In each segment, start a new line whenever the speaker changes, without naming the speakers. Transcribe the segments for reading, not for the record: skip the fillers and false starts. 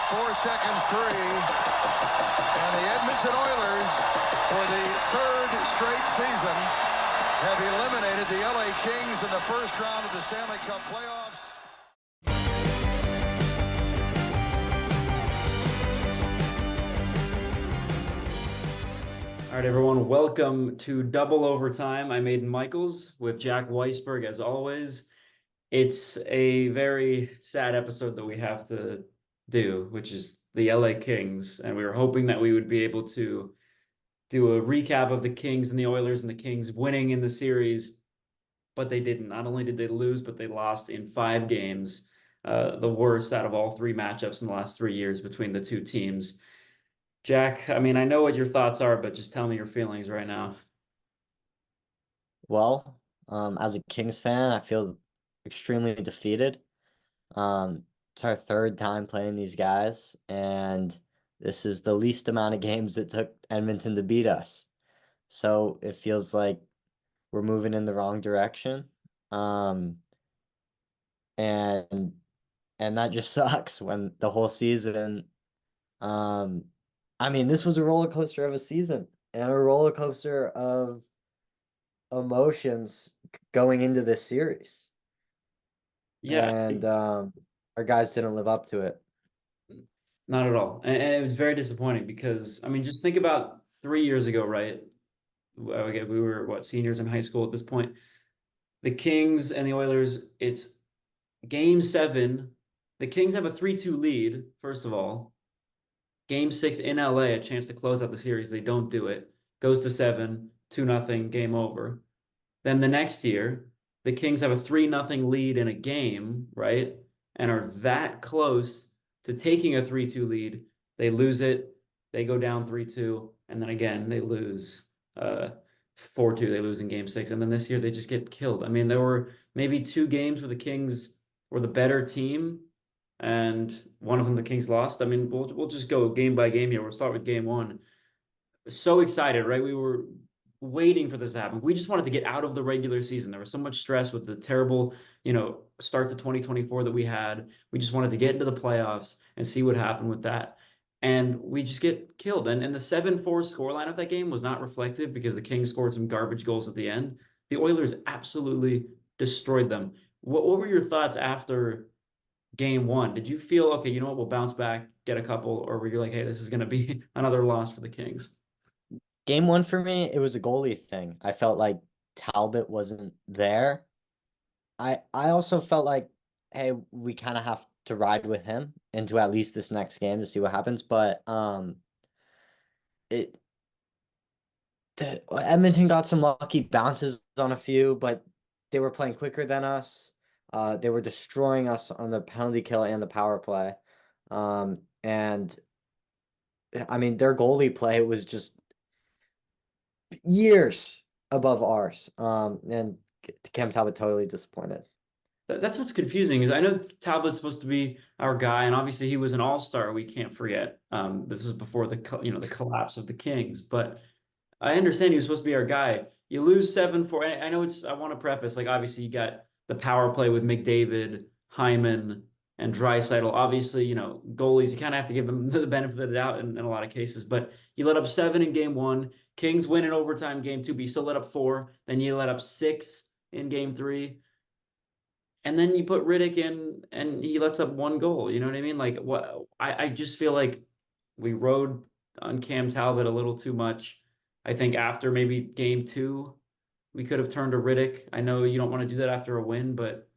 4 seconds, 3. And the Edmonton Oilers, for the third straight season, have eliminated the LA Kings in the first round of the Stanley Cup playoffs.
All right, everyone, welcome to Double Overtime. I'm Aidan Michaels with Jack Weisberg, as always. It's a very sad episode that we have to do, which is the LA Kings. And we were hoping that we would be able to do a recap of the Kings and the Oilers and the Kings winning in the series, but they didn't. Not only did they lose, but they lost in 5 games, the worst out of all 3 matchups in the last 3 years between the two teams. Jack, I mean, I know what your thoughts are, but just tell me your feelings right now.
Well, as a Kings fan, I feel extremely defeated. It's our third time playing these guys, and this is the least amount of games it took Edmonton to beat us. So it feels like we're moving in the wrong direction. Um, and and that just sucks when the whole season, um, I mean, this was a roller coaster of a season and a roller coaster of emotions going into this series.
Yeah,
And our guys didn't live up to it.
not at all. And it was very disappointing because, I mean, just think about 3 years ago, right? We were, what, seniors in high school at this point. The Kings and the Oilers, it's game 7. The Kings have a 3-2 lead, first of all. Game 6 in LA, a chance to close out the series. They don't do it. Goes to 7, 2-0, game over. Then the next year, the Kings have a 3-0 lead in a game, right? And are that close to taking a 3-2 lead. They lose it. They go down 3-2. And then again, they lose 4-2. They lose in game 6. And then this year, they just get killed. I mean, there were maybe 2 games where the Kings were the better team, and one of them the Kings lost. I mean, we'll just go game by game here. We'll start with game 1. So excited, right? We were waiting for this to happen. We just wanted to get out of the regular season. There was so much stress with the terrible, start to 2024 that we had. We just wanted to get into the playoffs and see what happened with that. And we just get killed. And the 7-4 scoreline of that game was not reflective because the Kings scored some garbage goals at the end. The Oilers absolutely destroyed them. What were your thoughts after game 1? Did you feel, okay, you know what, we'll bounce back, get a couple, or were you like, hey, this is going to be another loss for the Kings?
Game one for me, it was a goalie thing. I felt like Talbot wasn't there. I also felt like, hey, we kind of have to ride with him into at least this next game to see what happens. But it Edmonton got some lucky bounces on a few, but they were playing quicker than us. They were destroying us on the penalty kill and the power play. And I mean, their goalie play was just years above ours. And Cam Talbot totally disappointed.
That's what's confusing is I know Talbot's supposed to be our guy, and obviously he was an all-star. We can't forget. This was before the collapse of the Kings, but I understand he was supposed to be our guy. You lose 7-4. I know I want to preface, like, obviously you got the power play with McDavid, Hyman, and Draisaitl. Obviously, goalies, you kind of have to give them the benefit of the doubt in a lot of cases. But you let up 7 in game 1. Kings win in overtime game 2, but you still let up 4. Then you let up 6 in game 3. And then you put Riddick in and he lets up 1 goal. You know what I mean? Like, what I just feel like we rode on Cam Talbot a little too much. I think after maybe game 2, we could have turned to Riddick. I know you don't want to do that after a win, but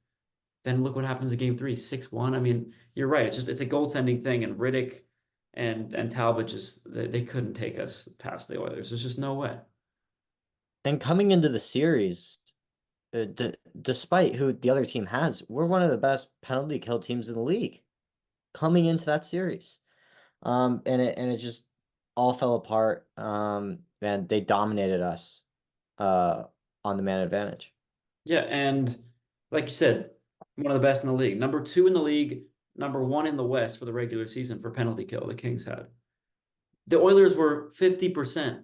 then look what happens in game 3, 6-1. I mean, you're right. It's a goaltending thing, and Riddick and Talbot just they couldn't take us past the Oilers. There's just no way.
And coming into the series, despite who the other team has, we're one of the best penalty kill teams in the league coming into that series. And it just all fell apart. And they dominated us on the man advantage.
Yeah, and like you said, one of the best in the league. Number 2 in the league, number 1 in the West for the regular season for penalty kill, the Kings had. The Oilers were 50%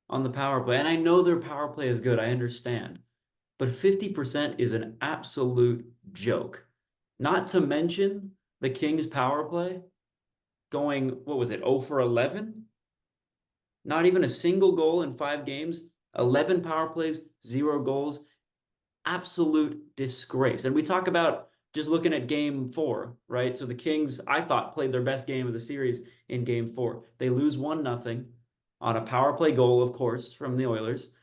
on the power play. And I know their power play is good, I understand. But 50% is an absolute joke. Not to mention the Kings power play. going, what was it, 0 for 11? Not even a single goal in 5 games, 11 power plays, 0 goals. Absolute disgrace. And we talk about just looking at game 4, right? So the Kings, I thought, played their best game of the series in game 4. They lose 1-0 on a power play goal, of course, from the Oilers.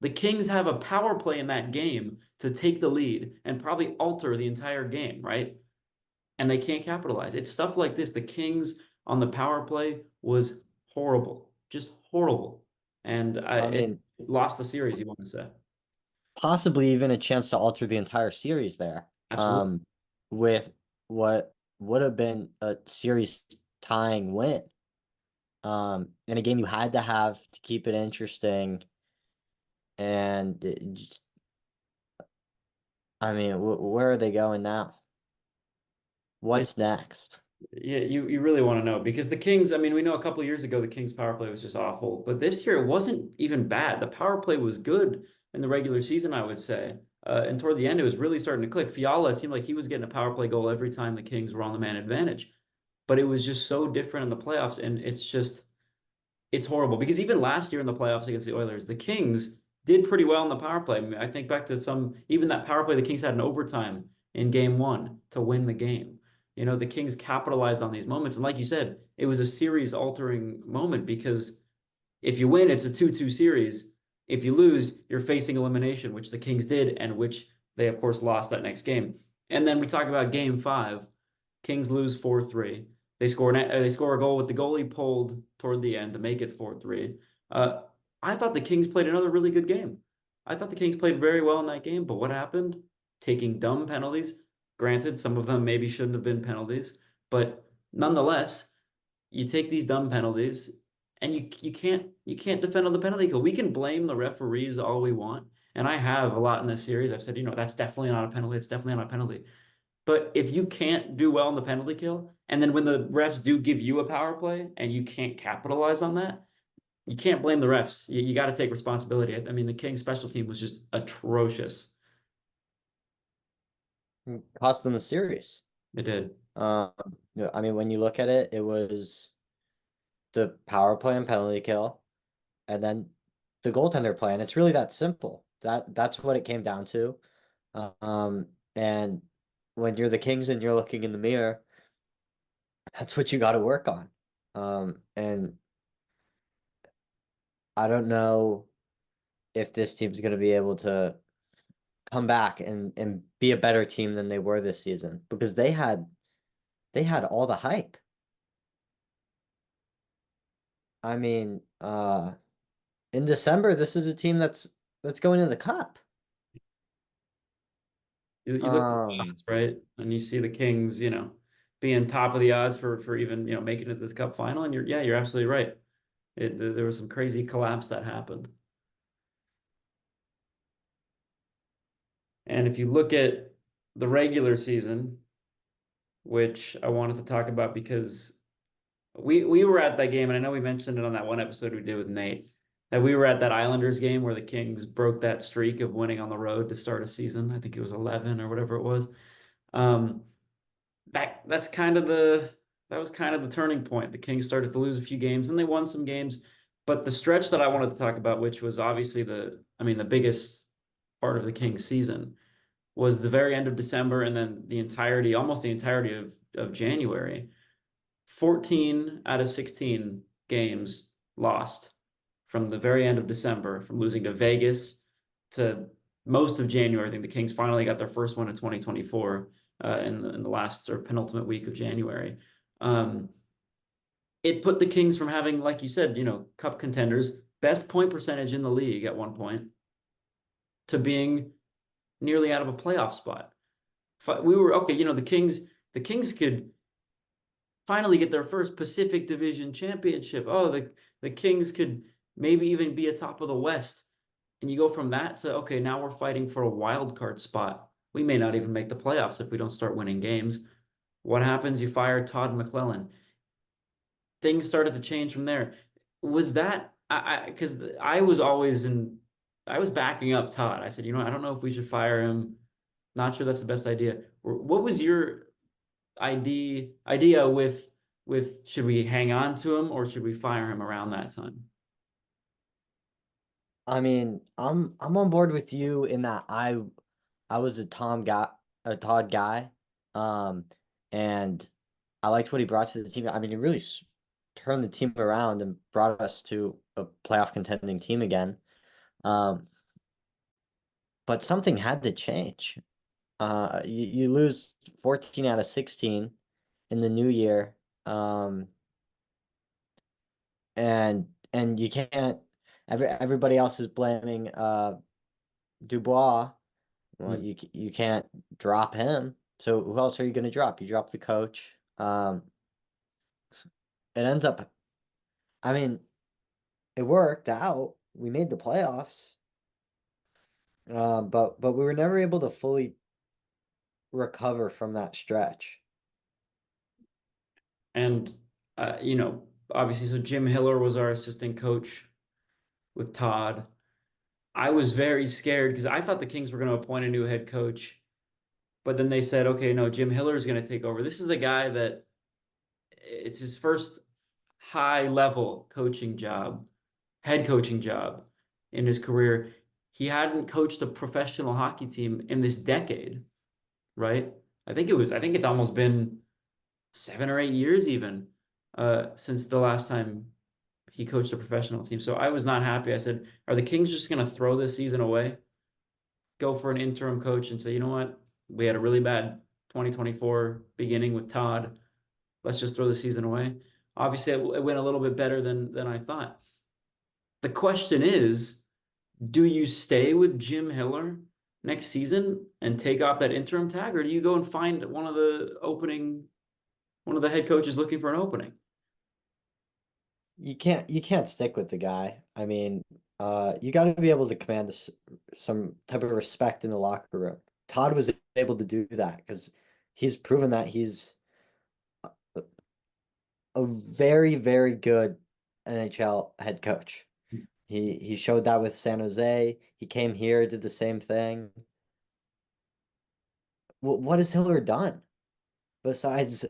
The Kings have a power play in that game to take the lead and probably alter the entire game, right? And they can't capitalize. It's stuff like this. The Kings on the power play was horrible, just horrible. And
I
it
mean,
lost the series, you want to say.
possibly even a chance to alter the entire series there.
Absolutely.
With what would have been a series tying win. In a game you had to have to keep it interesting. And I mean, where are they going now? What's next?
Yeah, you really want to know because the Kings, I mean, we know a couple of years ago the Kings power play was just awful, but this year it wasn't even bad. The power play was good in the regular season, I would say. And toward the end, it was really starting to click. Fiala, it seemed like he was getting a power play goal every time the Kings were on the man advantage, but it was just so different in the playoffs, and it's horrible because even last year in the playoffs against the Oilers, the Kings did pretty well in the power play. I mean, I think back to even that power play the Kings had in overtime in game 1 to win the game. You know, the Kings capitalized on these moments. And like you said, it was a series altering moment because if you win, it's a 2-2 series. If you lose, you're facing elimination, which the Kings did, and which they, of course, lost that next game. And then we talk about game 5. Kings lose 4-3. They score a goal with the goalie pulled toward the end to make it 4-3. Uh, I thought the Kings played another really good game. I thought the Kings played very well in that game, but what happened? Taking dumb penalties. Granted, some of them maybe shouldn't have been penalties, but nonetheless, you take these dumb penalties and you can't defend on the penalty kill. We can blame the referees all we want, and I have a lot in this series. I've said, that's definitely not a penalty. It's definitely not a penalty. But if you can't do well in the penalty kill, and then when the refs do give you a power play and you can't capitalize on that, you can't blame the refs. You got to take responsibility. I mean, the Kings special team was just atrocious.
Cost them the series.
It did.
Um, I mean, when you look at it, it was the power play and penalty kill, and then the goaltender play, and it's really that simple. That's what it came down to. And when you're the Kings and you're looking in the mirror, that's what you got to work on. And I don't know if this team's going to be able to come back and be a better team than they were this season because they had all the hype. I mean, in December, this is a team that's going to the cup.
You look at the
Um,
odds, right? And you see the Kings, being top of the odds for even, making it to this cup final. And you're absolutely right. There was some crazy collapse that happened. And if you look at the regular season, which I wanted to talk about because we were at that game, and I know we mentioned it on that one episode we did with Nate, that we were at that Islanders game where the Kings broke that streak of winning on the road to start a season. I think it was 11 or whatever it was. Um, that's kind of that was kind of the turning point. The Kings started to lose a few games and they won some games, but the stretch that I wanted to talk about, which was obviously the biggest part of the Kings season, was the very end of December and then almost the entirety of January. 14 out of 16 games lost from the very end of December, from losing to Vegas to most of January. I think the Kings finally got their first one in 2024 in the last or penultimate week of January. It put the Kings from having, like you said, cup contenders, best point percentage in the league at one point, to being nearly out of a playoff spot. We were okay. The Kings could finally get their first Pacific Division championship. Oh, the Kings could maybe even be atop of the West. And you go from that to, okay, now we're fighting for a wild card spot. We may not even make the playoffs if we don't start winning games. What happens? You fire Todd McClellan. Things started to change from there. Was that because I was backing up Todd. I said, I don't know if we should fire him. Not sure that's the best idea. What was your idea with with should we hang on to him or should we fire him around that time?
I mean, I'm on board with you in that I was a Todd guy, um, and I liked what he brought to the team. I mean, he really turned the team around and brought us to a playoff contending team again. Um, but something had to change. You lose 14 out of 16 in the new year, um, and you can't. Everybody else is blaming Dubois. Well,
Hmm.
you can't drop him. So who else are you going to drop? You drop the coach. It ends up. I mean, it worked out. We made the playoffs. But we were never able to fully recover from that stretch.
And you know, obviously, so Jim Hiller was our assistant coach with Todd. I was very scared because I thought the Kings were going to appoint a new head coach, but then they said, okay, no, Jim Hiller is going to take over. This is a guy that it's his first high level coaching job, head coaching job in his career. He hadn't coached a professional hockey team in this decade, right? I think it's almost been 7 or 8 years even since the last time he coached a professional team. So I was not happy. I said, are the Kings just going to throw this season away? Go for an interim coach and say, you know what? We had a really bad 2024 beginning with Todd. Let's just throw the season away. Obviously, it went a little bit better than I thought. The question is, do you stay with Jim Hiller next season and take off that interim tag, or do you go and find one of the head coaches looking for an opening?
You can't stick with the guy. I mean, you got to be able to command some type of respect in the locker room. Todd was able to do that because he's proven that he's a very, very good NHL head coach. He showed that with San Jose. He came here, did the same thing. What has Hiller done besides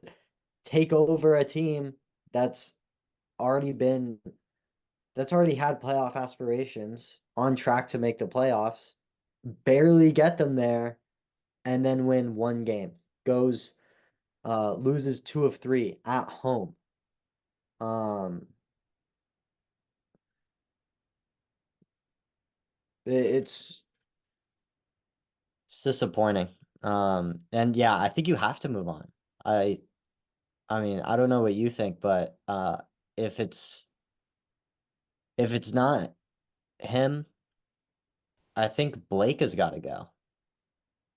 take over a team that's already been that's already had playoff aspirations, on track to make the playoffs, barely get them there, and then win one game. Goes loses two of three at home. Um it's it's disappointing. And yeah, I think you have to move on. I I mean, I don't know what you think, but if it's if it's not him, I think Blake has got to go.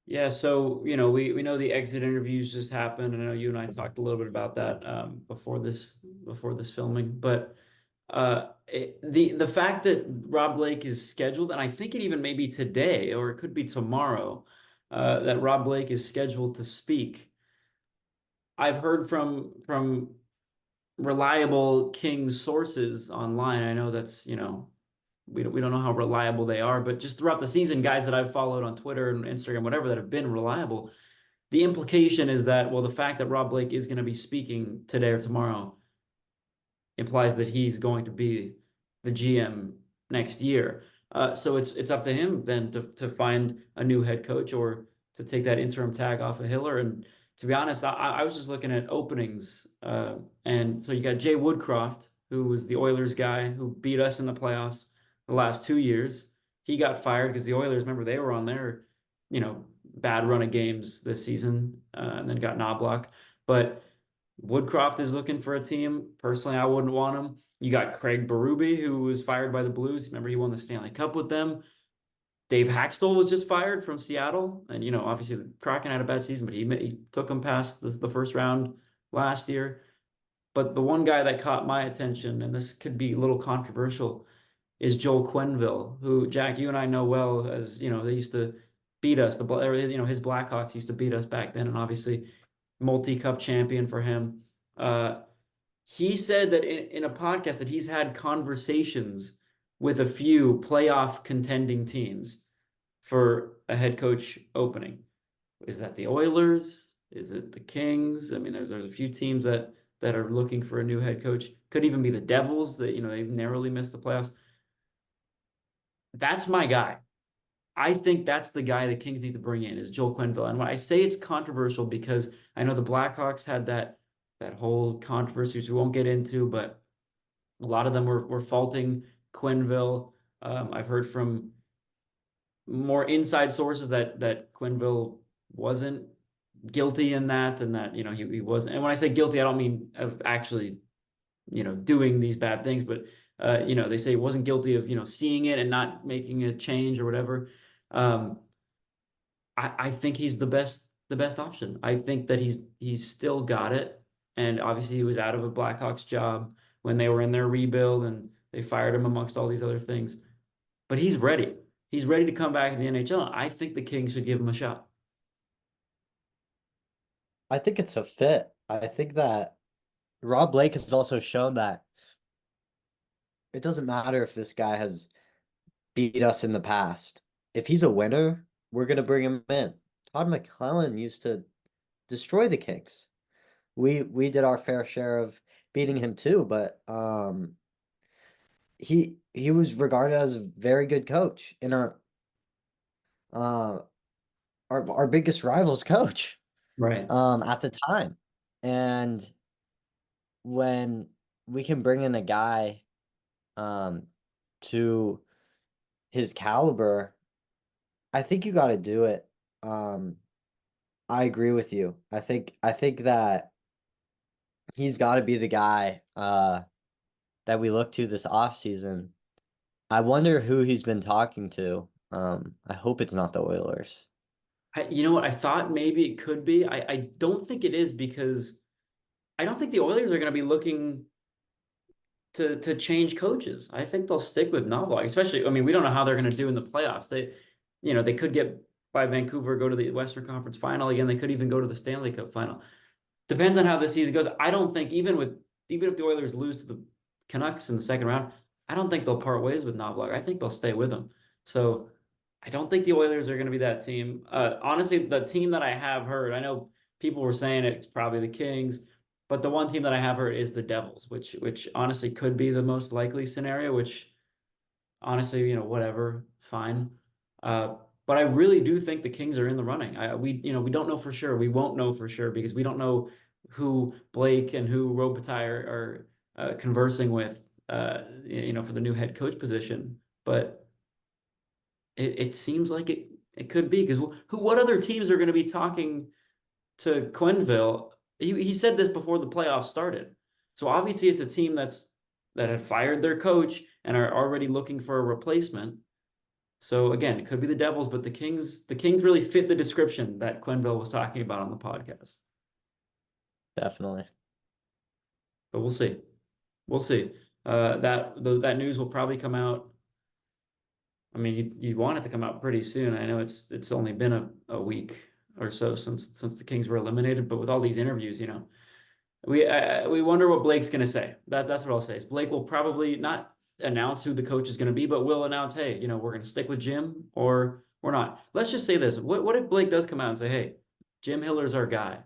Yeah, so you know, we know the exit interviews just happened, and I know you and I talked a little bit about that before this filming. But the fact that Rob Blake is scheduled, and I think it even may be today or it could be tomorrow, that Rob Blake is scheduled to speak. I've heard from reliable Kings sources online. I know that's, you know, we don't know how reliable they are, but just throughout the season, guys that I've followed on Twitter and Instagram, whatever, that have been reliable, the implication is that, well, the fact that Rob Blake is going to be speaking today or tomorrow implies that he's going to be the GM next year. So it's up to him then to find a new head coach or to take that interim tag off of Hiller. And to be honest, I was just looking at openings, and so you got Jay Woodcroft, who was the Oilers guy who beat us in the playoffs the last 2 years. He got fired because the Oilers, remember, they were on their, you know, bad run of games this season, and then got Knobloch. But Woodcroft is looking for a team. Personally, I wouldn't want him. You got Craig Berube, who was fired by the Blues. Remember, he won the Stanley Cup with them. Dave Haxtell was just fired from Seattle. And, you know, obviously the Kraken had a bad season, but he took them past the first round last year. But the one guy that caught my attention, and this could be a little controversial, is Joel Quenneville, who, Jack, you and I know well, as, you know, they used to beat us. You know, his Blackhawks used to beat us back then. And obviously multi-cup champion for him. Uh, he said that in a podcast that he's had conversations with a few playoff contending teams for a head coach opening. Is that the Oilers? Is it the Kings? I mean, there's a few teams that that are looking for a new head coach. Could even be the Devils that, they narrowly missed the playoffs. That's my guy. I think that's the guy the Kings need to bring in is Joel Quenneville. And when I say it's controversial because I know the Blackhawks had that whole controversy, which we won't get into, but a lot of them were faulting Quenneville. I've heard from more inside sources that Quenneville wasn't guilty in that, and that he wasn't. And when I say guilty, I don't mean of actually doing these bad things, but they say he wasn't guilty of seeing it and not making a change or whatever. Um, I think he's the best option. I think that he's still got it, and obviously he was out of a Blackhawks job when they were in their rebuild, and they fired him amongst all these other things. But he's ready. He's ready to come back in the NHL. I think the Kings should give him a shot.
I think it's a fit. I think that Rob Blake has also shown that it doesn't matter if this guy has beat us in the past. If he's a winner, we're gonna bring him in. Todd McClellan used to destroy the Kings. We did our fair share of beating him too, but he was regarded as a very good coach in uh our biggest rival's coach
Right.
at the time. And when we can bring in a guy um to his caliber, I think you got to do it. Um I agree with you. I think that he's got to be the guy that we look to this off season. I wonder who he's been talking to. I hope it's not the Oilers.
You know what? I thought maybe it could be. I don't think it is because I don't think the Oilers are going to be looking to change coaches. I think they'll stick with Knobloch, especially. I mean, we don't know how they're going to do in the playoffs. They could get by Vancouver, go to the Western Conference Final again. They could even go to the Stanley Cup Final. Depends on how the season goes. I don't think even if the Oilers lose to the Canucks in the second round, I don't think they'll part ways with Knobloch. I think they'll stay with him. So I don't think the Oilers are going to be that team. Honestly, the team that I have heard, I know people were saying it's probably the Kings, but the one team that I have heard is the Devils, which honestly could be the most likely scenario. Which honestly, whatever, fine. Uh, but I really do think the Kings are in the running. We don't know for sure. We won't know for sure because we don't know who Blake and who Robitaille are conversing with, for the new head coach position. But it seems like it could be because what other teams are going to be talking to Quenneville? He said this before the playoffs started. So obviously it's a team that had fired their coach and are already looking for a replacement. So again, it could be the Devils, but the Kings really fit the description that Quenneville was talking about on the podcast.
Definitely.
But we'll see. We'll see. That news will probably come out. I mean, you want it to come out pretty soon. I know it's only been a week or so since the Kings were eliminated, but with all these interviews, we wonder what Blake's going to say. That's what I'll say. Is Blake will probably not announce who the coach is going to be, but will announce, hey, we're going to stick with Jim or we're not. Let's just say this. What if Blake does come out and say, hey, Jim Hiller's our guy.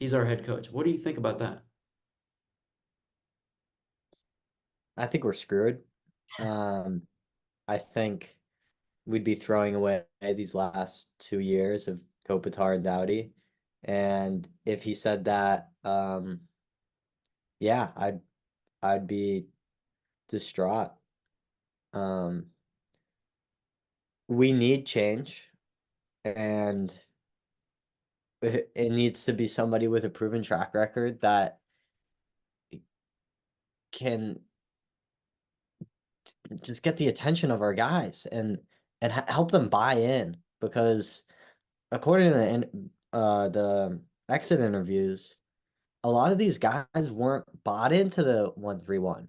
He's our head coach. What do you think about that?
I think we're screwed. I think we'd be throwing away these last 2 years of Kopitar and Doughty. And if he said that, yeah, I'd be distraught. Um, we need change, and it needs to be somebody with a proven track record that can just get the attention of our guys and help them buy in, because according to the exit interviews, a lot of these guys weren't bought into the 1-3-1.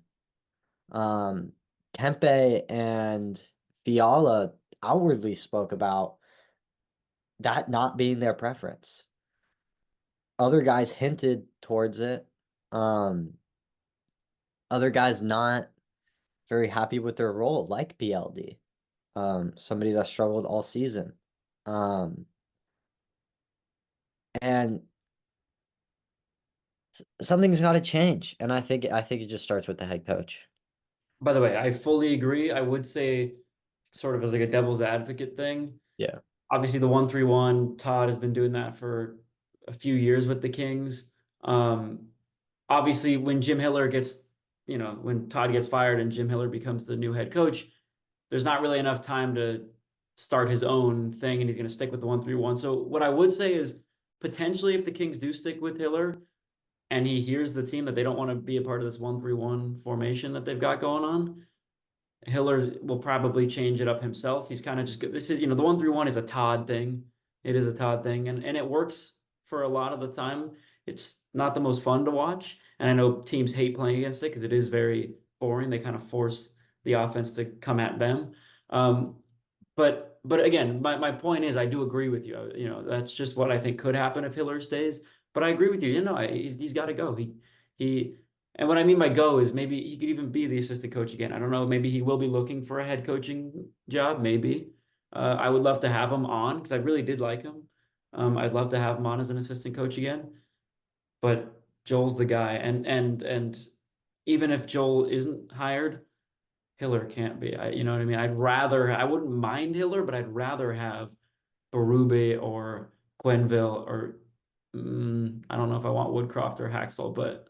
Kempe and Fiala outwardly spoke about that not being their preference. Other guys hinted towards it. Other guys not very happy with their role, like PLD, somebody that struggled all season. And Something's got to change, and I think it just starts with the head coach.
By the way, I fully agree. I would say, sort of as like a devil's advocate thing,
Yeah.
obviously the 1-3-1, Todd has been doing that for a few years with the Kings. Um, Obviously when Jim Hiller gets, when Todd gets fired and Jim Hiller becomes the new head coach, there's not really enough time to start his own thing, and he's going to stick with the 1-3-1. So what I would say is potentially if the Kings do stick with Hiller and he hears the team that they don't want to be a part of this 1-3-1 formation that they've got going on, Hiller will probably change it up himself. He's kind of just this is, the 1-3-1 is a Todd thing. It is a Todd thing, and it works for a lot of the time. It's not the most fun to watch, and I know teams hate playing against it because it is very boring. They kind of force the offense to come at them. Um, but again, my point is I do agree with you. That's just what I think could happen if Hiller stays. But I agree with you. He's got to go. He and what I mean by go is maybe he could even be the assistant coach again. I don't know. Maybe he will be looking for a head coaching job. Maybe. I would love to have him on because I really did like him. I'd love to have him on as an assistant coach again. But Joel's the guy, and even if Joel isn't hired, Hiller can't be. You know what I mean? I wouldn't mind Hiller, but I'd rather have Berube or Quenville or I don't know if I want Woodcroft or Haxel, but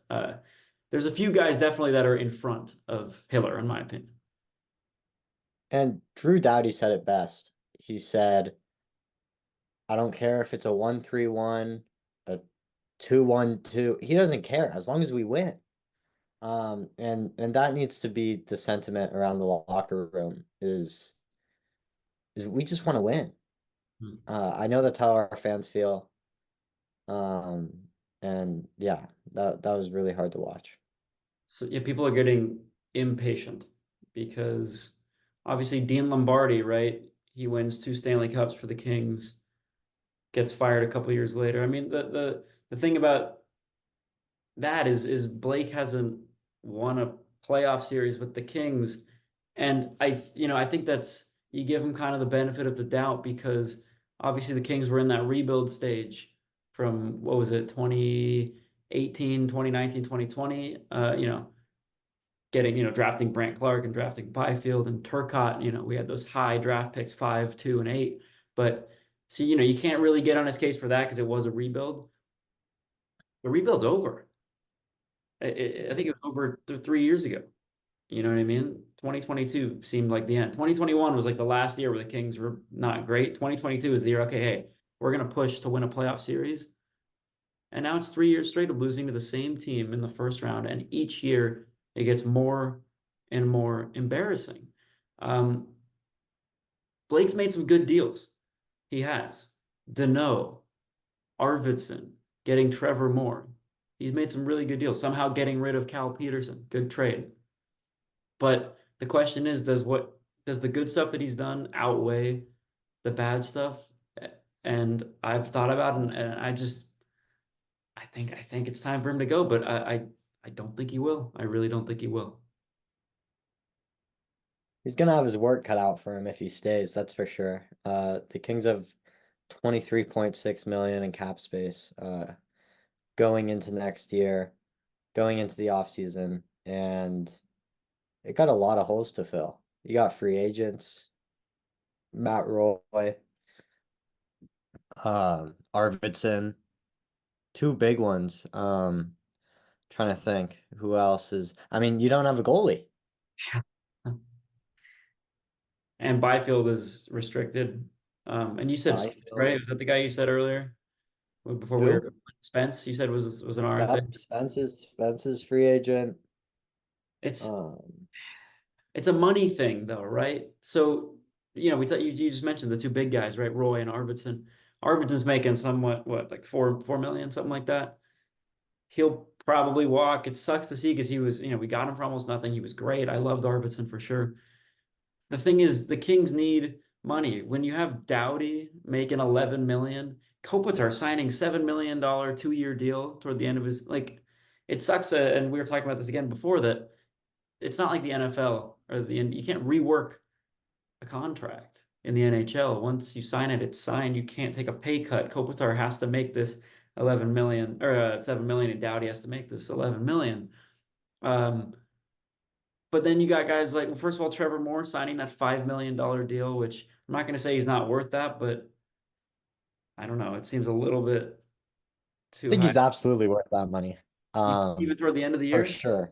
there's a few guys definitely that are in front of Hiller, in my opinion.
And Drew Doughty said it best. He said, I don't care if it's a 1-3-1, a 2-1-2. He doesn't care as long as we win. And that needs to be the sentiment around the locker room is we just want to win.
Hmm.
I know that's how our fans feel. Um, and yeah, that was really hard to watch.
So yeah, people are getting impatient because obviously Dean Lombardi, right? He wins 2 Stanley Cups for the Kings, gets fired a couple years later. I mean, the thing about that is Blake hasn't won a playoff series with the Kings, and I think that's you give him kind of the benefit of the doubt because obviously the Kings were in that rebuild stage from what was it 2018, 2019, 2020. Getting drafting Brant Clark and drafting Byfield and Turcotte. We had those high draft picks 5, 2, and 8, but see, you can't really get on his case for that because it was a rebuild. The rebuild's over. I think it was over 3 years ago. You know what I mean? 2022 seemed like the end. 2021 was like the last year where the Kings were not great. 2022 is the year, okay, hey, we're going to push to win a playoff series. And now it's 3 years straight of losing to the same team in the first round. And each year it gets more and more embarrassing. Um, Blake's made some good deals. He has. Deneau, Arvidsson, getting Trevor Moore. He's made some really good deals. Somehow getting rid of Cal Peterson. Good trade. But the question is, does the good stuff that he's done outweigh the bad stuff? And I've thought about it, and I think it's time for him to go, but I don't think he will. I really don't think he will.
He's gonna have his work cut out for him if he stays, that's for sure. The Kings have 23.6 million in cap space going into next year, going into the offseason, and it got a lot of holes to fill. You got free agents, Matt Roy, Arvidsson, two big ones. Trying to think who else is. I mean, you don't have a goalie.
And Byfield is restricted. And you said Spence, right?
Byfield.
Was that the guy you said earlier before we were
Who?
Spence? You said was an RFA.
Yep, Spence's free agent.
It's
Um,
it's a money thing though, right? So you just mentioned the two big guys, right? Roy and Arvidsson. Arvidsson's making somewhat what like 4 million, something like that. He'll probably walk. It sucks to see because he was, we got him for almost nothing. He was great. I loved Arvidsson for sure. The thing is, the Kings need money. When you have Doughty making 11 million, Kopitar signing $7 million 2-year deal toward the end of his like, it sucks. And we were talking about this again before that it's not like the NFL or you can't rework a contract in the NHL. Once you sign it, it's signed. You can't take a pay cut. Kopitar has to make this 11 million or 7 million, and Dowdy has to make this 11 million. But then you got guys like, well, first of all, Trevor Moore signing that $5 million deal, which I'm not going to say he's not worth that, but I don't know. It seems a little bit
I
too
think
high.
he's absolutely worth that money.
Even toward the end of the
For
year.
sure.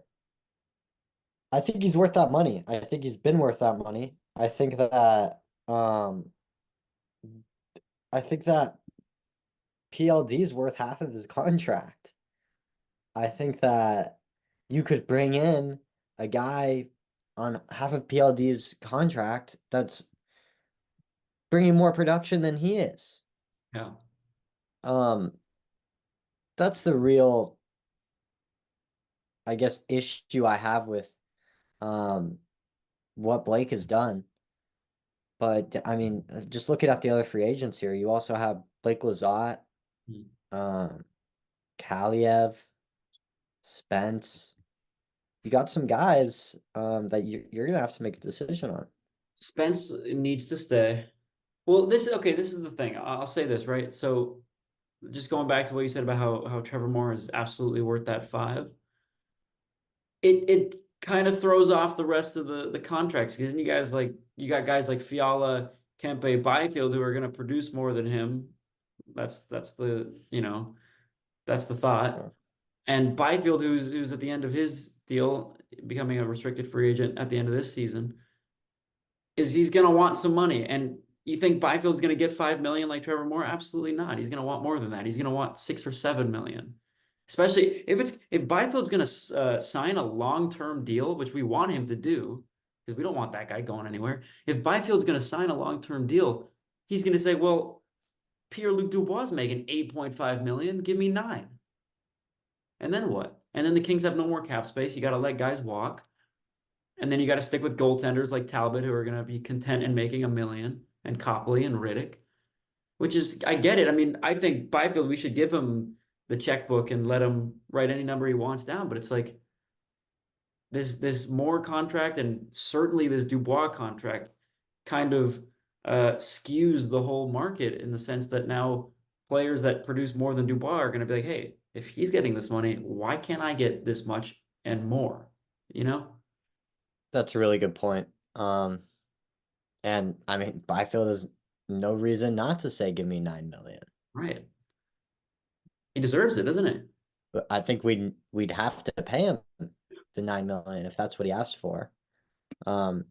I think he's worth that money. I think he's been worth that money. I think that PLD is worth half of his contract. I think that you could bring in a guy on half of PLD's contract that's bringing more production than he is.
Yeah.
Um, that's the real, I guess, issue I have with um what Blake has done. But I mean, just looking at the other free agents here, you also have Blake Lizotte,
Hmm.
um, Kaliev, Spence. You got some guys that you're gonna have to make a decision on.
Spence needs to stay. Well, this is okay. This is the thing. I'll say this, right? So just going back to what you said about how Trevor Moore is absolutely worth that five. It kind of throws off the rest of the contracts because then you got guys like Fiala, Kempe, Byfield who are going to produce more than him. That's the that's the thought.
Yeah.
And Byfield, who's at the end of his deal, becoming a restricted free agent at the end of this season, is he's going to want some money. And you think Byfield's going to get 5 million like Trevor Moore? Absolutely not. He's going to want more than that. He's going to want 6 or 7 million. Especially if Byfield's going to sign a long-term deal, which we want him to do, because we don't want that guy going anywhere. If Byfield's going to sign a long-term deal, he's going to say, "Well, Pierre-Luc Dubois is making 8.5 million. Give me 9." And then what? And then the Kings have no more cap space. You got to let guys walk. And then you got to stick with goaltenders like Talbot, who are going to be content in making 1 million, and Copley and Riddick, which is, I get it. I mean, I think Byfield, we should give him the checkbook and let him write any number he wants down. But it's like this Moore contract and certainly this Dubois contract kind of skews the whole market in the sense that now players that produce more than Dubois are going to be like, hey, if he's getting this money, why can't I get this much and more? You know?
That's a really good point. And I mean, Byfield has no reason not to say give me 9 million.
Right. He deserves it, doesn't it?
But I think we'd have to pay him the 9 million if that's what he asked for. Um,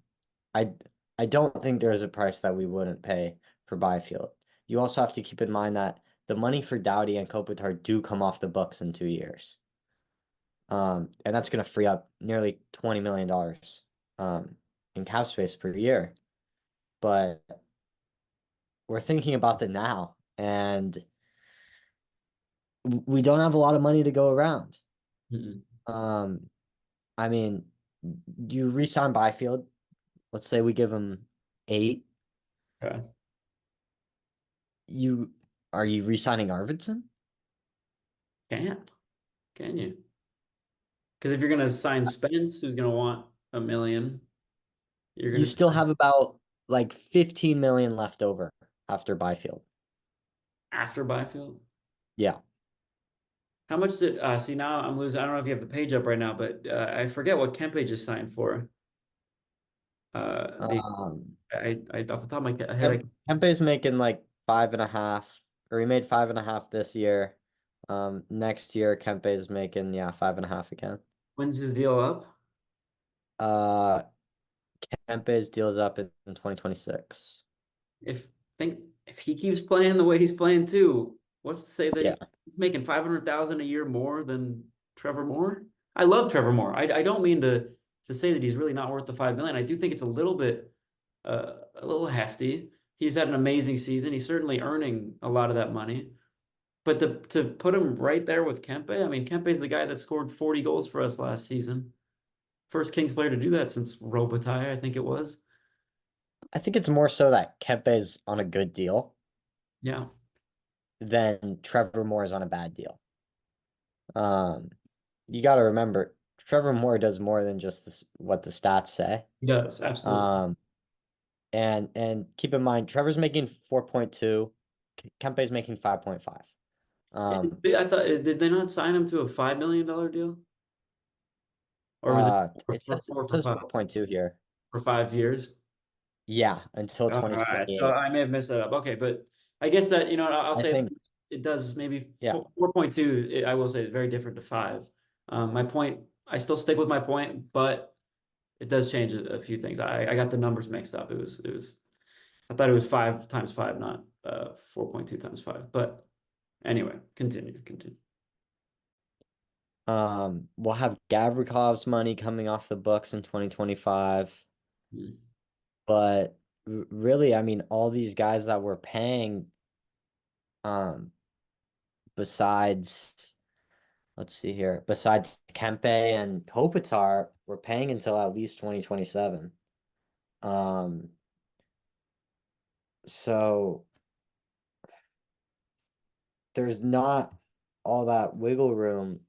I I don't think there's a price that we wouldn't pay for Byfield. You also have to keep in mind that the money for Doughty and Kopitar do come off the books in 2 years. And that's going to free up nearly $20 million in cap space per year. But we're thinking about the now, and we don't have a lot of money to go around.
Mm-mm.
Um, I mean, you re-sign Byfield. Let's say we give him 8.
Okay.
Are you re-signing Arvidsson?
Can you? Because if you're gonna sign Spence, who's gonna want 1 million, you're
You
gonna
still
sign
have about like 15 million left over after Byfield.
after Byfield.
Yeah.
How much did see now I'm losing? I don't know if you have the page up right now, but I forget what Kempe just signed for. The
Um,
I off the top of my head,
Kempe's making like 5.5, or he made 5.5 this year. Next year Kempe's making, yeah, 5.5 again.
when's his deal up?
Uh, Kempe's deals up in 2026.
If think if he keeps playing the way he's playing too, what's to say
Yeah.
that he's making 500,000 a year more than Trevor Moore? I love Trevor Moore. I don't mean to say that he's really not worth the 5 million. I do think it's a little hefty. He's had an amazing season. He's certainly earning a lot of that money. But to put him right there with Kempe, I mean, Kempe's the guy that scored 40 goals for us last season. First Kings player to do that since Robitaille, I think it was.
I think it's more so that Kempe's on a good deal
Yeah,
than Trevor Moore's on a bad deal. You got to remember, Trevor Moore does more than just what the stats say.
he does. Absolutely.
Um, and keep in mind, Trevor's making 4.2, Kempe's making 5.5. Um,
I thought, did they not sign him to a $5 million deal? Or was it
it
for
says
five,
4.2 here.
for 5 years?
Yeah, until
All right, so
2028.
I may have messed that up. Okay, but I guess that, I'll
I
say
think,
it does maybe
yeah.
4.2, I will say, is very different to five. My point, I still stick with my point, but it does change a few things. I got the numbers mixed up. I thought it was 5 times 5, not 4.2 times 5. But anyway, continue.
We'll have Gavrikov's money coming off the books in 2025,
Hmm.
but really, I mean, all these guys that we're paying, um, besides, let's see here, besides Kempe and Kopitar, we're paying until at least 2027. Um, so there's not all that wiggle room.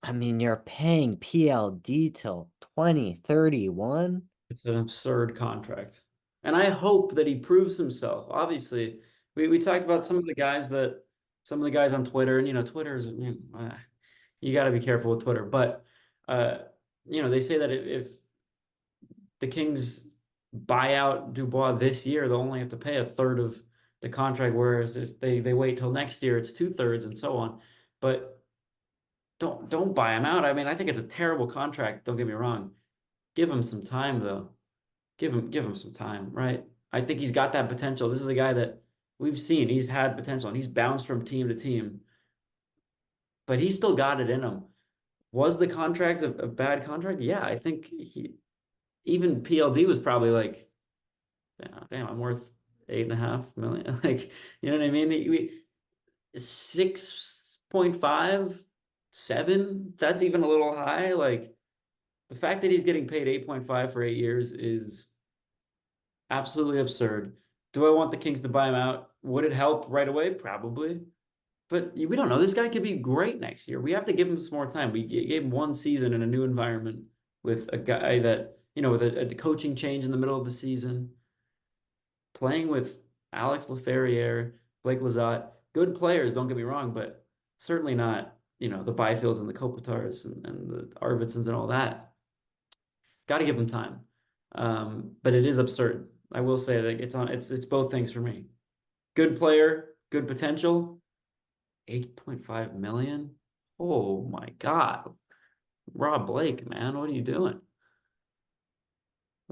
I mean, you're paying PLD till 2031.
It's an absurd contract. And I hope that he proves himself. Obviously, we talked about some of the guys on Twitter, and Twitter's, you got to be careful with Twitter. But uh, they say that if the Kings buy out Dubois this year, they'll only have to pay a third of the contract, whereas if they wait till next year, it's two-thirds and so on. But don't buy him out. I mean, I think it's a terrible contract, don't get me wrong. Give him some time though. Give him some time, right? I think he's got that potential. This is a guy that we've seen. He's had potential and he's bounced from team to team, but he's still got it in him. Was the contract a bad contract? Yeah, I think even PLD was probably like, damn, I'm worth 8.5 million. Like, you know what I mean? 6.5, 7, that's even a little high. Like, the fact that he's getting paid 8.5 for 8 years is absolutely absurd. Do I want the Kings to buy him out? Would it help right away? Probably. But we don't know. This guy could be great next year. We have to give him some more time. We gave him one season in a new environment with a guy that, with a coaching change in the middle of the season, playing with Alex Laferriere, Blake Lizotte, good players, don't get me wrong, but certainly not, the Byfields and the Kopitars and the Arvidssons and all that. Got to give him time. But it is absurd. I will say that it's both things for me. Good player, good potential, 8.5 million. Oh my God. Rob Blake, man, what are you doing?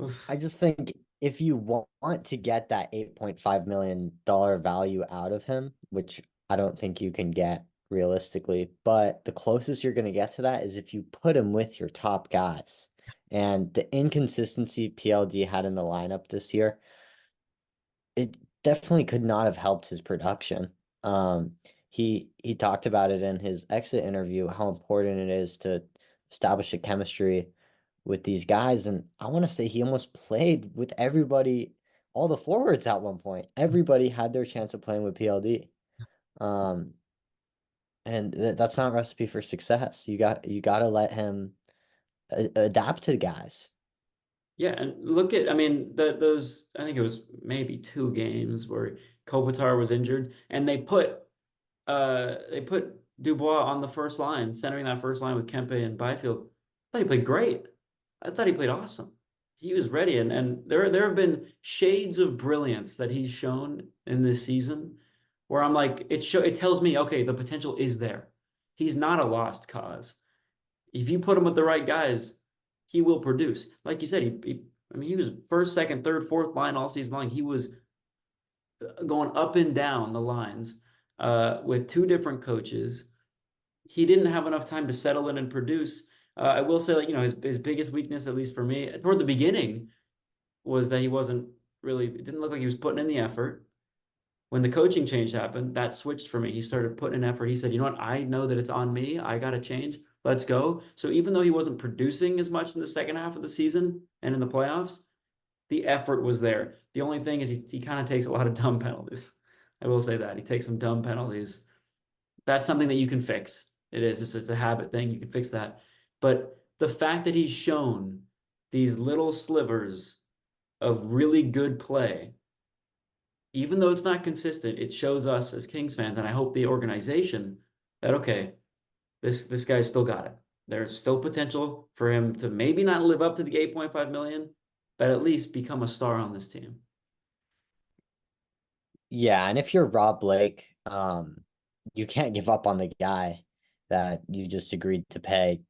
Oof.
I just think if you want to get that $8.5 million value out of him, which I don't think you can get realistically, but the closest you're going to get to that is if you put him with your top guys. And the inconsistency PLD had in the lineup this year, it definitely could not have helped his production. Um, he talked about it in his exit interview, how important it is to establish a chemistry with these guys. And I want to say he almost played with everybody, all the forwards at one point. Everybody had their chance of playing with PLD. Um, and that's not a recipe for success. You got to let him adapt to guys.
Yeah, and I mean, those, I think it was maybe 2 games where Kopitar was injured, and they put Dubois on the first line, centering that first line with Kempe and Byfield. I thought he played great. I thought he played awesome. He was ready, and there have been shades of brilliance that he's shown in this season, where I'm like, it tells me, okay, the potential is there. He's not a lost cause. If you put him with the right guys, he will produce. Like you said, I mean, he was first, second, third, fourth line all season long. He was going up and down the lines with two different coaches. He didn't have enough time to settle in and produce. I will say, like, his biggest weakness, at least for me, toward the beginning, was that he wasn't really, it didn't look like he was putting in the effort. When the coaching change happened, that switched for me. He started putting in effort. He said, you know what? I know that it's on me. I got to change. Let's go. So even though he wasn't producing as much in the second half of the season and in the playoffs, the effort was there. The only thing is he kind of takes a lot of dumb penalties. I will say that. He takes some dumb penalties. That's something that you can fix. It is. It's a habit thing. You can fix that. But the fact that he's shown these little slivers of really good play even though it's not consistent, it shows us as Kings fans, and I hope the organization, that okay, this guy's still got it. There's still potential for him to maybe not live up to the 8.5 million, but at least become a star on this team.
Yeah, and if you're Rob Blake, you can't give up on the guy that you just agreed to pay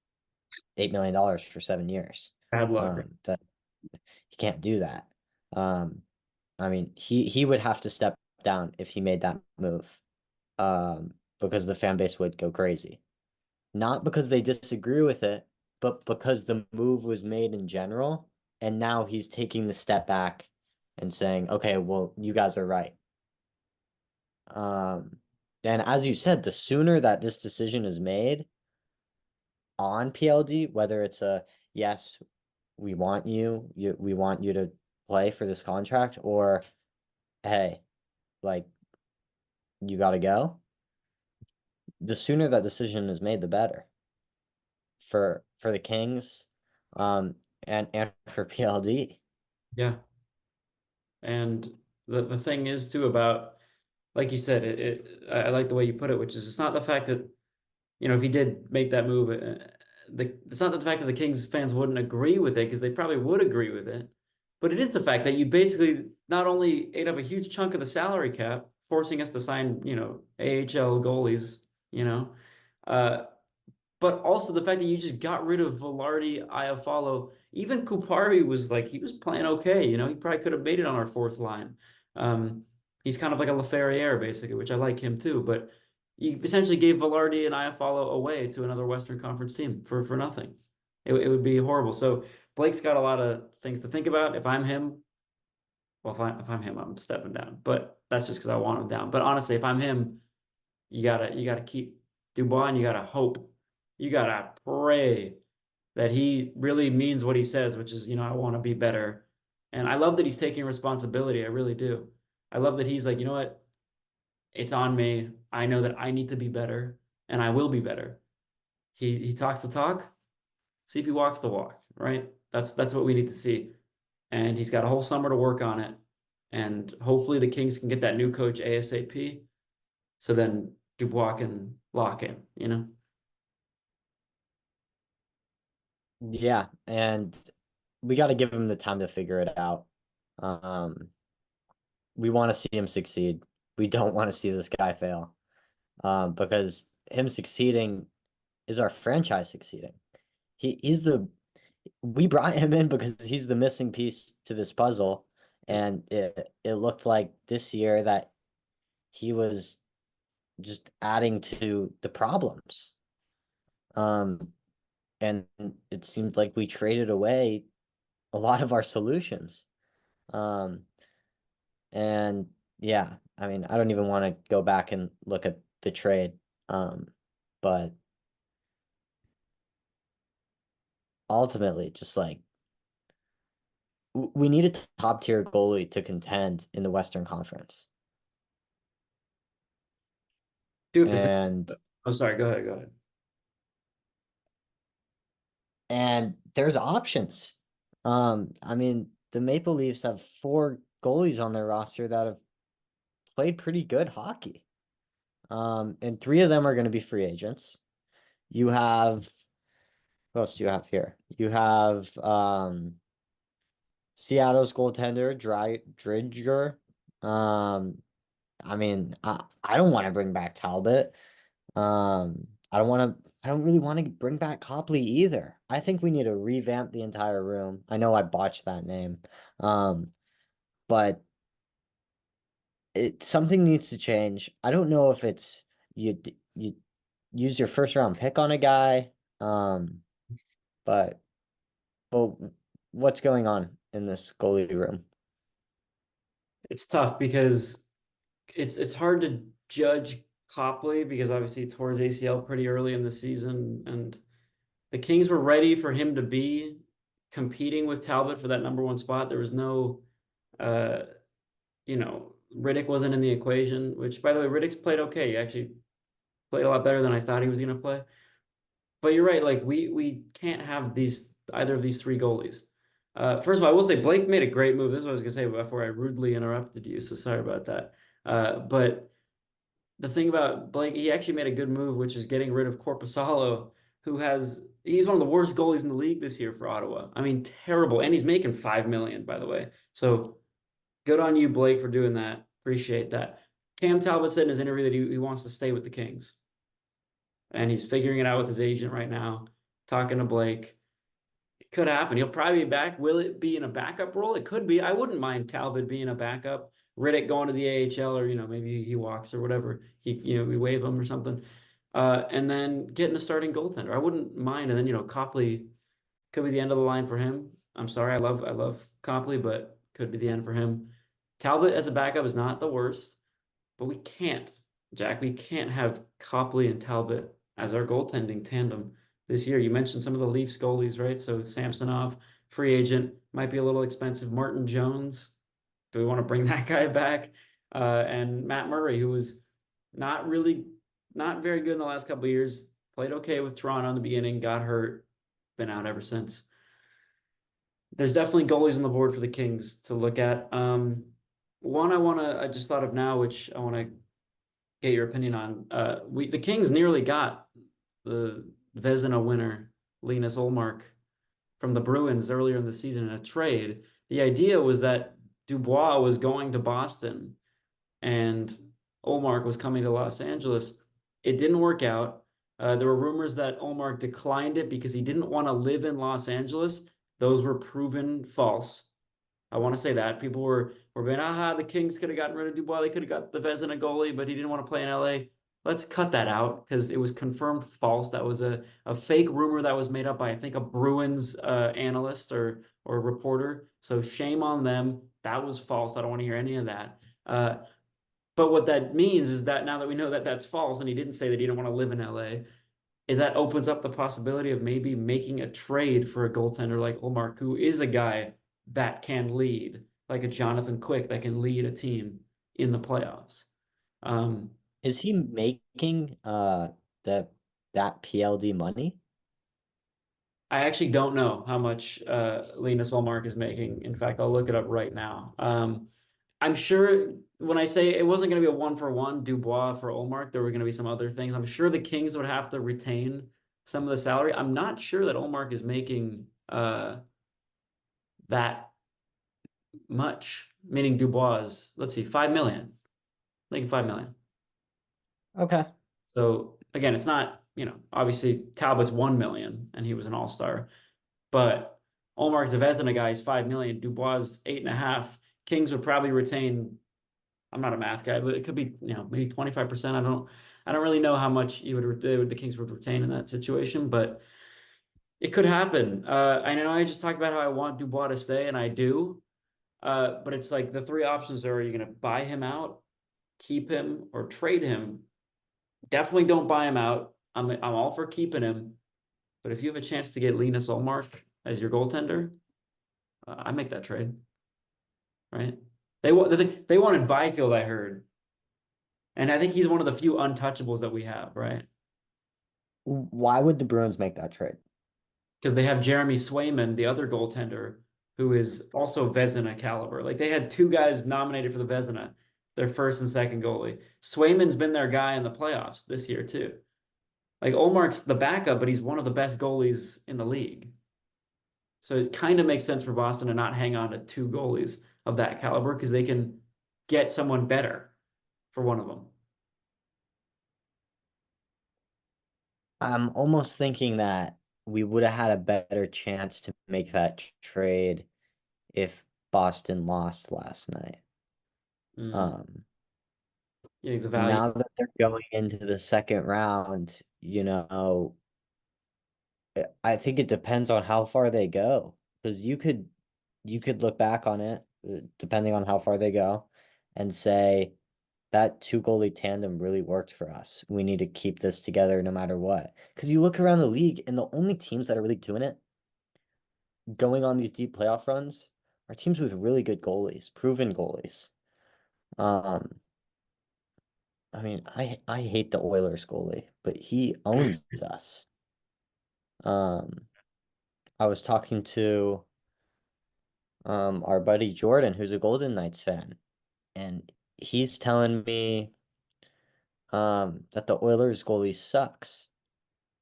$8 million for 7 years.
Bad luck.
That you can't do that. Um, I mean, he would have to step down if he made that move, because the fan base would go crazy. Not because they disagree with it, but because the move was made in general, and now he's taking the step back and saying, "Okay, well, you guys are right." Um, and as you said, the sooner that this decision is made on PLD, whether it's a yes, we want we want you to play for this contract, or hey, like you got to go, the sooner that decision is made, the better for the Kings, and for PLD.
Yeah. And the thing is too about, like you said, I like the way you put it, which is it's not the fact that, if he did make that move, it's not the fact that the Kings fans wouldn't agree with it, because they probably would agree with it, but it is the fact that you basically not only ate up a huge chunk of the salary cap, forcing us to sign, AHL goalies, you know, uh, but also the fact that you just got rid of Velarde, Iafallo, even Kupari was like, he was playing okay. He probably could have made it on our fourth line. Um, he's kind of like a Laferriere, basically, which I like him too. But you essentially gave Velarde and Iafallo away to another Western Conference team for nothing. It would be horrible. So Blake's got a lot of things to think about. If I'm him, well, if I'm him, I'm stepping down. But that's just because I want him down. But honestly, if I'm him, you gotta keep Dubois, and you gotta hope. You gotta pray that he really means what he says, which is, I want to be better. And I love that he's taking responsibility. I really do. I love that he's like, you know what? It's on me. I know that I need to be better, and I will be better. He talks the talk. See if he walks the walk, right? That's what we need to see. And he's got a whole summer to work on it. And hopefully the Kings can get that new coach ASAP. So then Dubois can lock in.
Yeah, and we got to give him the time to figure it out. Um, we want to see him succeed. We don't want to see this guy fail. Because him succeeding is our franchise succeeding. He's the we brought him in because he's the missing piece to this puzzle, and it looked like this year that he was just adding to the problems. And it seemed like we traded away a lot of our solutions. Um, and yeah, I mean, I don't even want to go back and look at the trade. But ultimately, just like we need a top tier goalie to contend in the Western Conference.
Do have to say,
And
oh, sorry, go ahead, go ahead.
there's options. I mean, the Maple Leafs have 4 goalies on their roster that have played pretty good hockey. And 3 of them are going to be free agents. You have, what else do you have here? You have Seattle's goaltender, Dridger. I mean, I don't want to bring back Talbot. I don't really want to bring back Copley either. I think we need to revamp the entire room. I know I botched that name. But something needs to change. I don't know if it's you use your first round pick on a guy. But well, what's going on in this goalie room?
It's tough because it's hard to judge Copley, because obviously he tore his ACL pretty early in the season, and the Kings were ready for him to be competing with Talbot for that number one spot. There was no, uh, Riddick wasn't in the equation, which, by the way, Riddick's played okay. He actually played a lot better than I thought he was going to play. But you're right, like we can't have either of these 3 goalies. First of all, I will say Blake made a great move. This is what I was gonna say before I rudely interrupted you, so sorry about that. But the thing about Blake, he actually made a good move, which is getting rid of Korpisalo, he's one of the worst goalies in the league this year for Ottawa. I mean, terrible. And he's making 5 million, by the way. So good on you, Blake, for doing that. Appreciate that. Cam Talbot said in his interview that he wants to stay with the Kings. And he's figuring it out with his agent right now, talking to Blake. It could happen. He'll probably be back. Will it be in a backup role? It could be. I wouldn't mind Talbot being a backup. Riddick going to the AHL, or maybe he walks or whatever. We waive him or something. And then getting a starting goaltender. I wouldn't mind. And then Copley could be the end of the line for him. I'm sorry, I love Copley, but could be the end for him. Talbot as a backup is not the worst, but we can't, Jack. We can't have Copley and Talbot as our goaltending tandem this year. You mentioned some of the Leafs goalies, right? So Samsonov, free agent, might be a little expensive. Martin Jones, do we want to bring that guy back? And Matt Murray, who was not very good in the last couple of years, played okay with Toronto in the beginning, got hurt, been out ever since. There's definitely goalies on the board for the Kings to look at. One I just thought of now, which I want to get your opinion on. The Kings nearly got the Vezina winner, Linus Ullmark, from the Bruins earlier in the season in a trade. The idea was that Dubois was going to Boston and Ullmark was coming to Los Angeles. It didn't work out. There were rumors that Ullmark declined it because he didn't want to live in Los Angeles. Those were proven false. I want to say that people were being, the Kings could have gotten rid of Dubois. They could have got the Vezina goalie, but he didn't want to play in LA. Let's cut that out because it was confirmed false. That was a fake rumor that was made up by, I think, a Bruins analyst or reporter. So shame on them. That was false. I don't want to hear any of that. But what that means is that now that we know that that's false, and he didn't say that he didn't want to live in LA, is that opens up the possibility of maybe making a trade for a goaltender like Ullmark, who is a guy that can lead, like a Jonathan Quick that can lead a team in the playoffs.
Is he making that PLD money?
I actually don't know how much Linus Ullmark is making. In fact, I'll look it up right now. I'm sure when I say it wasn't going to be a 1-for-1 Dubois for Ullmark, there were going to be some other things. I'm sure the Kings would have to retain some of the salary. I'm not sure that Ullmark is making that much, meaning Dubois, let's see, 5 million, making 5 million.
Okay.
So again, it's not, obviously Talbot's 1 million and he was an all-star, but Ullmark's a Vezina guy, he's 5 million, Dubois 8.5. Kings would probably retain, I'm not a math guy, but it could be, maybe 25%. I don't really know how much the Kings would retain in that situation, but it could happen. I know I just talked about how I want Dubois to stay, and I do. But it's like the three options are: you're going to buy him out, keep him, or trade him. Definitely don't buy him out. I'm all for keeping him, but if you have a chance to get Linus Ullmark as your goaltender, I make that trade. Right? They wanted Byfield, I heard, and I think he's one of the few untouchables that we have, right?
Why would the Bruins make that trade?
Because they have Jeremy Swayman, the other goaltender, who is also Vezina caliber. Like they had two guys nominated for the Vezina, their first and second goalie. Swayman's been their guy in the playoffs this year too. Like Olmark's the backup, but he's one of the best goalies in the league. So it kind of makes sense for Boston to not hang on to two goalies of that caliber because they can get someone better for one of them.
I'm almost thinking that we would have had a better chance to make that trade if Boston lost last night.
Yeah, the value.
Now that they're going into the second round, I think it depends on how far they go. Because you could look back on it, depending on how far they go, and say that two goalie tandem really worked for us. We need to keep this together no matter what. Because you look around the league, and the only teams that are really doing it, going on these deep playoff runs, are teams with really good goalies, proven goalies. I mean, I hate the Oilers goalie, but he owns us. I was talking to our buddy Jordan, who's a Golden Knights fan, and he's telling me that the Oilers goalie sucks.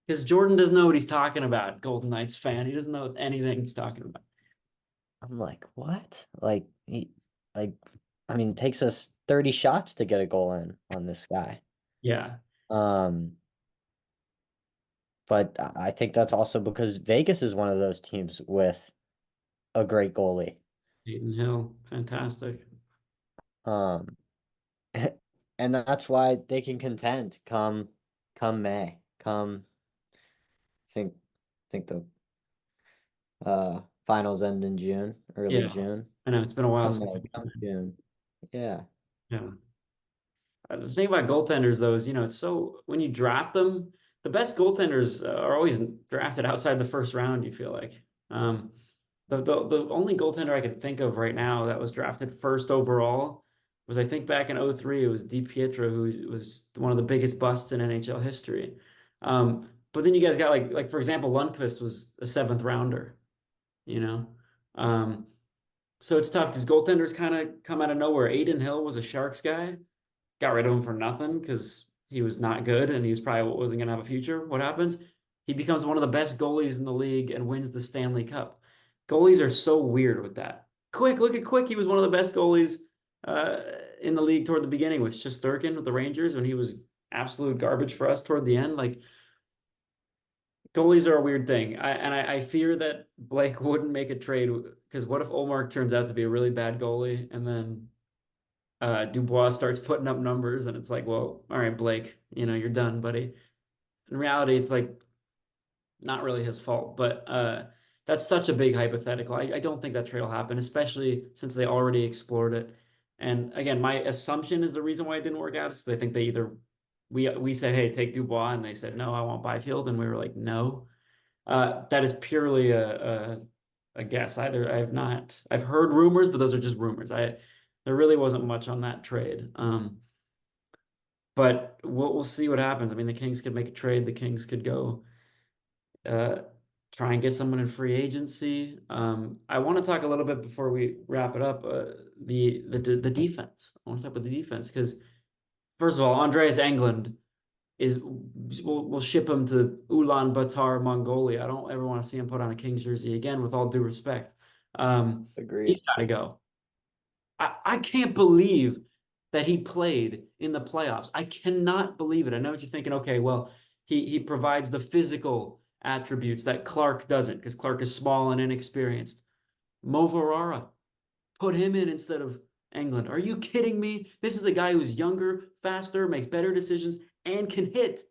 Because Jordan doesn't know what he's talking about. Golden Knights fan, he doesn't know anything he's talking about.
I'm like, what? Like, I mean, it takes us 30 shots to get a goal in on this guy.
Yeah,
Um, but I think that's also because Vegas is one of those teams with a great goalie.
Aidan Hill, fantastic.
Um, and that's why they can contend come May. Think think the finals end in June, early
Yeah,
June.
I know it's been a while
Come
since.
May, come June. Yeah,
Yeah. The thing about goaltenders, though, is it's so when you draft them, the best goaltenders are always drafted outside the first round. You feel like the only goaltender I can think of right now that was drafted first overall was I think back in '03. It was DiPietro, who was one of the biggest busts in NHL history. But then you guys got like for example, Lundqvist was a seventh rounder. You know, um, so it's tough because goaltenders kind of come out of nowhere. Aiden Hill was a Sharks guy, got rid of him for nothing because he was not good and he was probably wasn't going to have a future. What happens? He becomes one of the best goalies in the league and wins the Stanley Cup. Goalies are so weird with that. Quick, look at Quick. He was one of the best goalies uh, in the league toward the beginning with Shesterkin with the Rangers when he was absolute garbage for us toward the end. Like goalies are a weird thing. I fear that Blake wouldn't make a trade because what if Olmark turns out to be a really bad goalie and then Dubois starts putting up numbers, and it's like, well, all right, Blake, you're done, buddy. In reality, it's like not really his fault, but that's such a big hypothetical. I don't think that trade will happen, especially since they already explored it. And again, my assumption is the reason why it didn't work out is because I think they either we said, hey, take Dubois, and they said, no, I want Byfield, and we were like, no. That is purely a guess. Either I've heard rumors, but those are just rumors. There really wasn't much on that trade. But we'll see what happens. I mean, the Kings could make a trade. The Kings could go uh, try and get someone in free agency. I want to talk a little bit before we wrap it up. The defense. I want to talk about the defense because first of all, Andreas Englund is we'll ship him to Ulaanbaatar, Mongolia. I don't ever want to see him put on a Kings jersey again. With all due respect,
agreed.
he's got to go. I can't believe that he played in the playoffs. I cannot believe it. I know what you're thinking. Okay, well, he provides the physical attributes that Clark doesn't because Clark is small and inexperienced. Mo Varara, put him in instead of England. Are you kidding me? This is a guy who's younger, faster, makes better decisions, and can hit.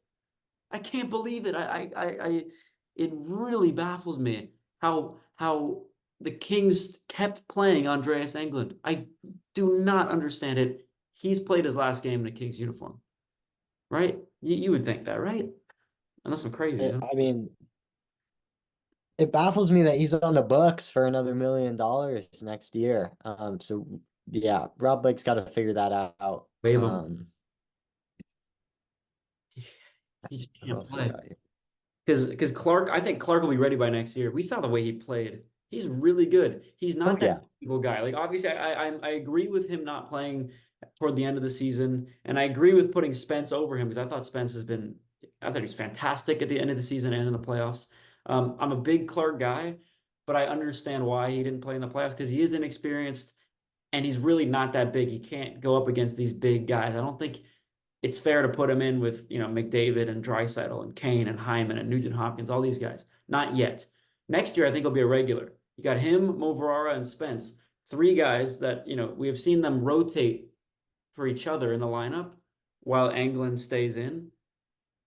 I can't believe it. It really baffles me how the Kings kept playing Andreas Englund. I do not understand it. He's played his last game in a Kings uniform, right? You would think that, right? Unless I'm crazy, huh?
I mean, it baffles me that he's on the books for another $1 million next year. So yeah, Rob Blake's got to figure that out.
Wave him. He just
Who
can't
else we
play.
got here?
Because Clark, I think Clark will be ready by next year. We saw the way he played. He's really good. He's
Oh
not that
yeah,
technical guy. Like obviously, I agree with him not playing toward the end of the season, and I agree with putting Spence over him because I thought Spence has been. I thought he's fantastic at the end of the season and in the playoffs. I'm a big Clark guy, but I understand why he didn't play in the playoffs because he is inexperienced and he's really not that big. He can't go up against these big guys. I don't think it's fair to put him in with McDavid and Draisaitl and Kane and Hyman and Nugent Hopkins, all these guys. Not yet. Next year, I think he'll be a regular. You got him, Mo Varara, and Spence, three guys that we have seen them rotate for each other in the lineup while Englund stays in.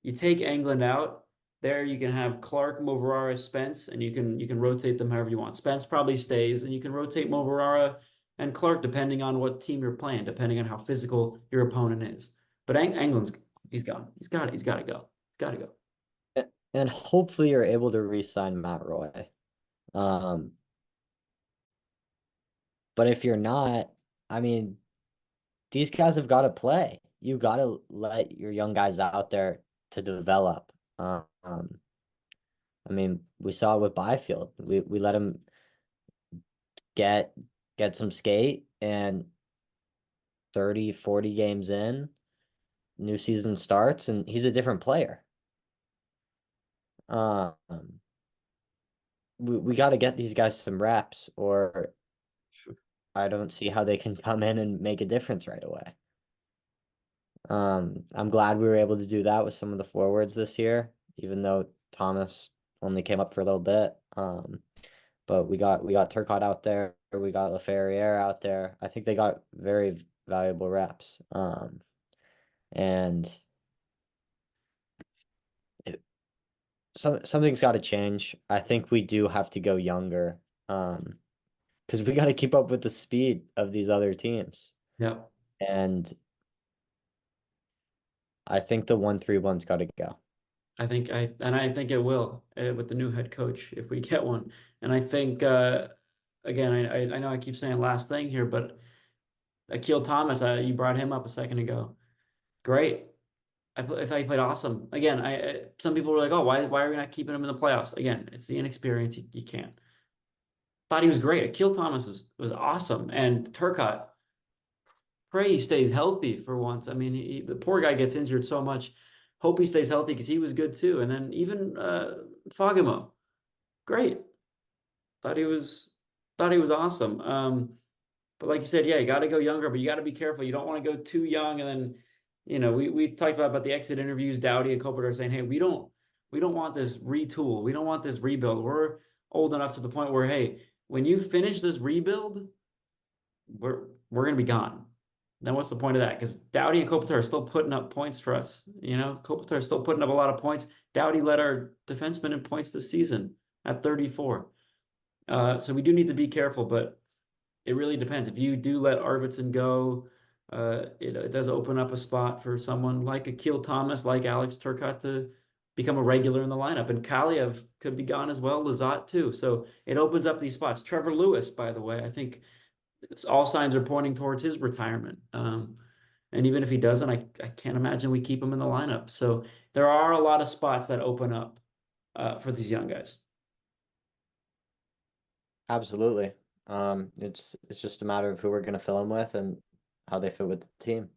You take Englund out, there you can have Clark, Mo Varara, Spence, and you can rotate them however you want. Spence probably stays, and you can rotate Mo Varara and Clark depending on what team you're playing, depending on how physical your opponent is. But Englund's he's gone. He's got it. He's got to go. He's got to go.
and hopefully you're able to re-sign Matt Roy. Um, but if you're not, I mean, these guys have got to play. You got to let your young guys out there to develop. I mean, we saw it with Byfield. We let him get some skate, and 30, 40 games in, new season starts and he's a different player. Um, we got to get these guys some reps, or I don't see how they can come in and make a difference right away. I'm glad we were able to do that with some of the forwards this year, even though Thomas only came up for a little bit. But we got Turcotte out there, we got LaFerriere out there. I think they got very valuable reps. And something's got to change. I think we do have to go younger, because we got to keep up with the speed of these other teams.
Yeah.
And I think the 1-3-1's got to go.
I think it will with the new head coach if we get one. And I think again, I know I keep saying last thing here, but Akil Thomas, you brought him up a second ago. Great. I thought he played awesome. Again, some people were like, "Oh, why are we not keeping him in the playoffs?" Again, it's the inexperience. You can't. Thought he was great. Akil Thomas was awesome, and Turcotte, pray he stays healthy for once. I mean, the poor guy gets injured so much. Hope he stays healthy because he was good too. And then even Fagemo, great. Thought he was awesome. But like you said, yeah, you got to go younger, but you got to be careful. You don't want to go too young, and then we talked about the exit interviews. Dowdy and Kopitar are saying, hey, we don't want this retool. We don't want this rebuild. We're old enough to the point where, hey, when you finish this rebuild, we're gonna be gone. Then what's the point of that? Because Dowdy and Kopitar are still putting up points for us. Kopitar is still putting up a lot of points. Dowdy led our defenseman in points this season at 34. So we do need to be careful, but it really depends. If you do let Arvidsson go, it does open up a spot for someone like Akil Thomas, like Alex Turcotte to become a regular in the lineup. And Kaliev could be gone as well, Lizotte too. So it opens up these spots. Trevor Lewis, by the way, I think all signs are pointing towards his retirement. And even if he doesn't, I can't imagine we keep him in the lineup. So there are a lot of spots that open up for these young guys.
Absolutely. It's just a matter of who we're going to fill them with and how they fit with the team.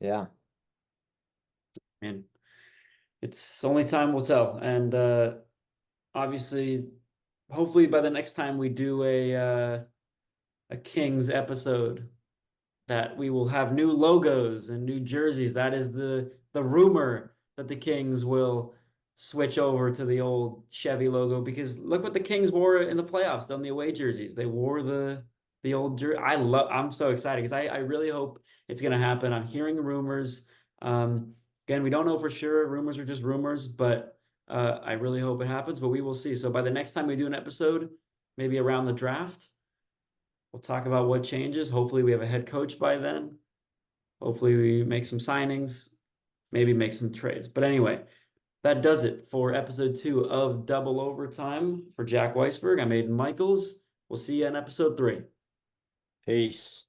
Yeah.
And it's only time will tell. And obviously, hopefully by the next time we do a Kings episode, that we will have new logos and new jerseys. That is the rumor that the Kings will switch over to the old Chevy logo, because look what the Kings wore in the playoffs on the away jerseys. They wore the old jersey. I'm so excited because I really hope it's going to happen. I'm hearing rumors. Again, we don't know for sure. Rumors are just rumors, but I really hope it happens, but we will see. So by the next time we do an episode, maybe around the draft, we'll talk about what changes. Hopefully we have a head coach by then. Hopefully we make some signings, maybe make some trades. But anyway, that does it for episode 2 of Double Overtime. For Jack Weisberg, I'm Aidan Michaels. We'll see you in episode 3.
Peace.